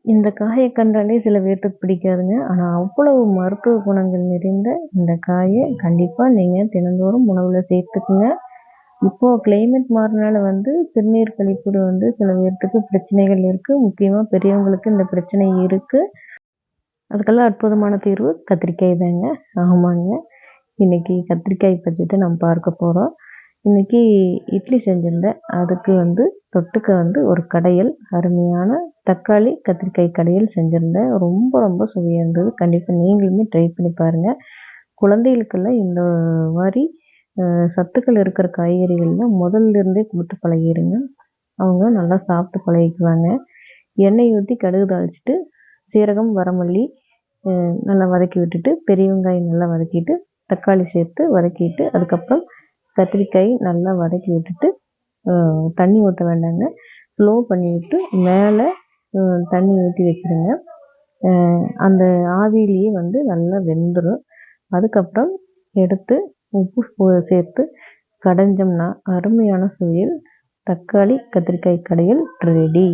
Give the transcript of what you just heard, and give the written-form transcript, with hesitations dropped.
இந்த காய கண்டாலே சில பேர்த்துக்கு பிடிக்காதுங்க. ஆனா, அவ்வளவு மருத்துவ குணங்கள் நிறைந்த இந்த காய கண்டிப்பா நீங்க தினந்தோறும் உணவுல சேர்த்துக்குங்க. இப்போ கிளைமேட் மாறுனால சிறுநீர் கழிப்பில சில பேர்த்துக்கு பிரச்சனைகள் இருக்கு. முக்கியமா பெரியவங்களுக்கு இந்த பிரச்சனை இருக்கு. அதுக்கெல்லாம் அற்புதமான தீர்வு கத்திரிக்காய் தாங்க. ஆமாங்க. இன்னைக்கு கத்திரிக்காய் பத்தி தான் நம்ம பார்க்க போறோம். இன்னைக்கு இட்லி செஞ்சிருந்தேன். அதுக்கு தொட்டுக்க ஒரு கடையல், அருமையான தக்காளி, கத்திரிக்காய் கடையல் செஞ்சிருந்தேன். ரொம்ப ரொம்ப சுவையா இருந்தது. கண்டிப்பா நீங்களுமே ட்ரை பண்ணி பாருங்க. குழந்தைகளுக்கெல்லாம் இந்த மாரி சத்துக்கள் இருக்கிற காய்கறிகள்லாம் முதல்ல இருந்தே குடுத்து பழகிருங்க. அவங்க நல்லா சாப்பிட்டு பழகிக்குவாங்க. எண்ணெய் ஊத்தி கடுகு தாளிச்சுட்டு, சீரகம், வரமல்லி நல்லா வதக்கி விட்டுட்டு, பெரிய வெங்காயம் நல்லா வதக்கிட்டு, தக்காளி சேர்த்து வதக்கிட்டு, அதுக்கப்புறம் கத்திரிக்காய் நல்லா வதக்கி விட்டுட்டு, அ தண்ணி ஊத்த வேண்டாங்க. ஸ்லோ பண்ணி விட்டு மேல தண்ணி ஊத்தி வச்சுருங்க. அந்த ஆவியிலேயே நல்லா வெந்துரும். அதுக்கப்புறம் எடுத்து உப்பு சேர்த்து கடைஞ்சோம்னா, அருமையான சுவையில் தக்காளி, கத்திரிக்காய் கடையல் ரெடி.